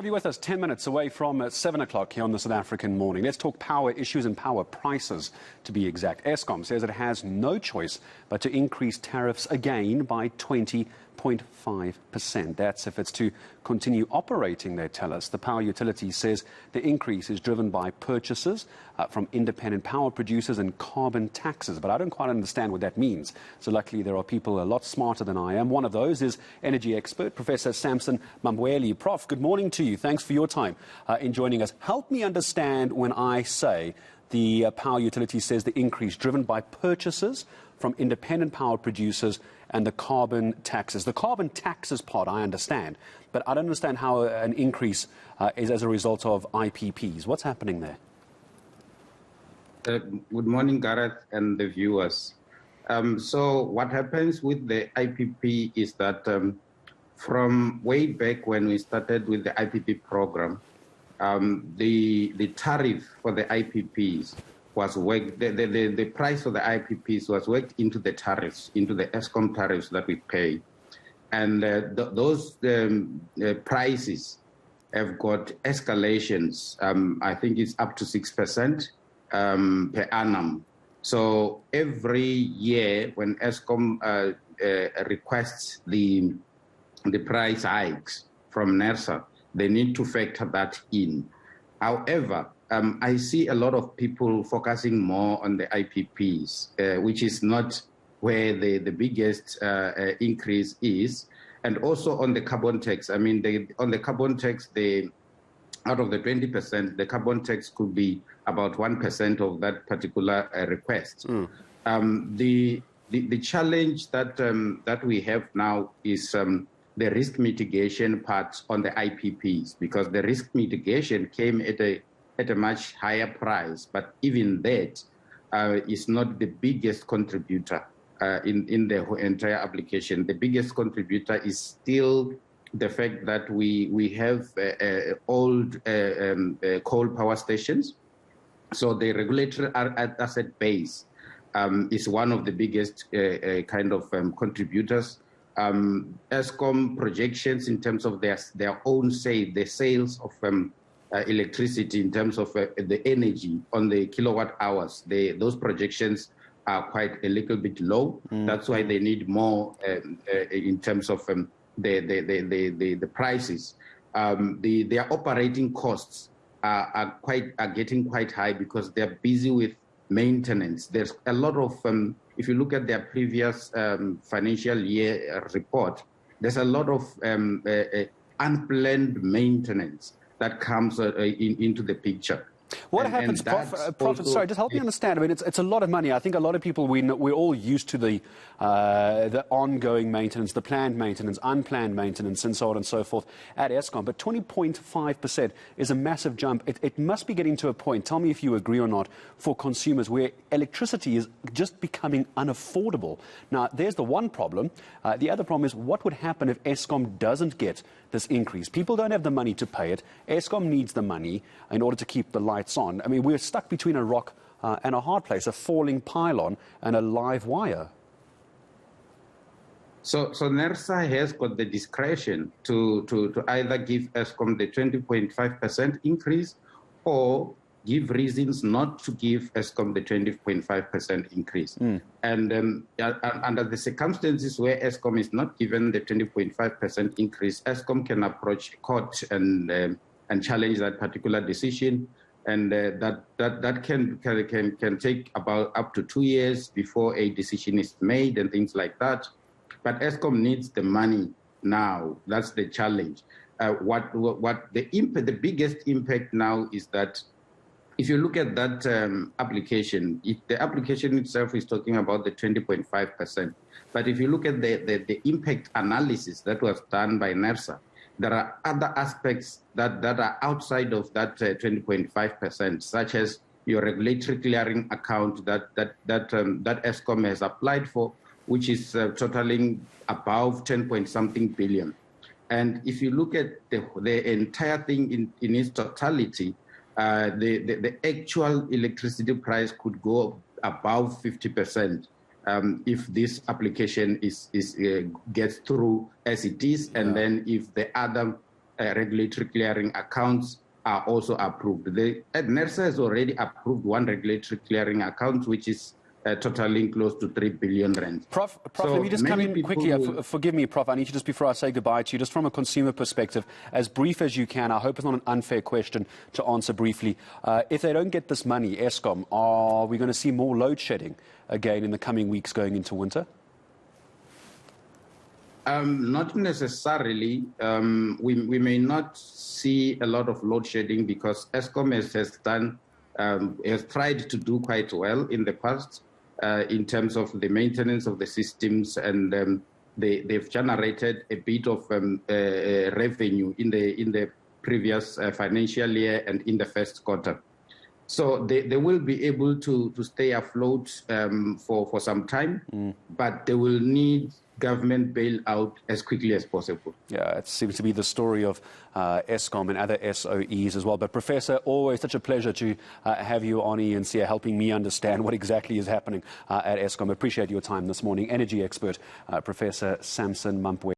Be with us 10 minutes away from 7 o'clock here on the South African morning. Let's talk power issues and power prices, to be exact. Eskom says it has no choice but to increase tariffs again by 20.5%. That's if it's to continue operating, they tell us. The power utility says the increase is driven by purchases from independent power producers and carbon taxes. But I don't quite understand what that means. So luckily there are people a lot smarter than I am. One of those is energy expert, Professor Samson Mambweli. Prof, good morning to you. Thanks for your time in joining us. Help me understand when I say the power utility says the increase driven by purchases from independent power producers and the carbon taxes. The carbon taxes part I understand, but I don't understand how an increase is as a result of IPPs. What's happening there? Good morning, Gareth, and the viewers. So what happens with the IPP is that from way back when we started with the IPP program, the tariff for the IPPs was worked, the price for the IPPs was worked into the tariffs, into the Eskom tariffs that we pay. And those prices have got escalations. I think it's up to 6% per annum. So every year when Eskom requests the price hikes from NERSA, they need to factor that in. However, I see a lot of people focusing more on the IPPs, which is not where the biggest increase is, and also on the carbon tax. I mean, on the carbon tax, out of the 20%, the carbon tax could be about 1% of that particular request. The challenge that we have now is the risk mitigation part on the IPPs, because the risk mitigation came at a much higher price, but even that is not the biggest contributor in the entire application. The biggest contributor is still the fact that we have old coal power stations. So the regulatory asset base is one of the biggest kind of contributors. Eskom projections in terms of their own the sales of electricity in terms of the energy on the kilowatt hours, those projections are quite a little bit low. That's why they need more in terms of the prices. Their operating costs are getting quite high because they're busy with maintenance. There's a lot of if you look at their previous financial year report, there's a lot of unplanned maintenance that comes into the picture. What happens, Prof? Sorry, just help me understand. I mean, it's a lot of money. I think a lot of people, we're all used to the ongoing maintenance, the planned maintenance, unplanned maintenance, and so on and so forth at Eskom. But 20.5% is a massive jump. It must be getting to a point, tell me if you agree or not, for consumers where electricity is just becoming unaffordable. Now, there's the one problem. The other problem is what would happen if Eskom doesn't get this increase? People don't have the money to pay it. Eskom needs the money in order to keep the lights on. I mean, we're stuck between a rock and a hard place, a falling pylon and a live wire. So NERSA has got the discretion to either give Eskom the 20.5% increase or give reasons not to give Eskom the 20.5% increase. And under the circumstances where Eskom is not given the 20.5% increase, Eskom can approach court and challenge that particular decision. And that can take about up to 2 years before a decision is made and things like that. But Eskom needs the money now. That's the challenge. What the biggest impact now is that if you look at that application, the application itself is talking about the 20.5%. But if you look at the impact analysis that was done by NERSA, there are other aspects that are outside of that 20.5%, such as your regulatory clearing account that Eskom has applied for, which is totaling above 10-point-something billion. And if you look at the entire thing in its totality, the actual electricity price could go above 50% if this application gets through as it is, and then if the other regulatory clearing accounts are also approved. NERSA has already approved one regulatory clearing account, which is totaling close to 3 billion rand. Prof, So let me just come in quickly. will... Forgive me, Prof. I need to just, before I say goodbye to you, just from a consumer perspective, as brief as you can. I hope it's not an unfair question to answer briefly. If they don't get this money, Eskom, are we going to see more load shedding again in the coming weeks going into winter? Not necessarily. We may not see a lot of load shedding because Eskom has tried to do quite well in the past in terms of the maintenance of the systems, and they've generated a bit of revenue in the previous financial year and in the first quarter. So they will be able to stay afloat for some time, but they will need government bailout as quickly as possible. Yeah, it seems to be the story of Eskom and other SOEs as well. But Professor, always such a pleasure to have you on eNCA helping me understand what exactly is happening at Eskom. Appreciate your time this morning. Energy expert, Professor Samson Mampwe.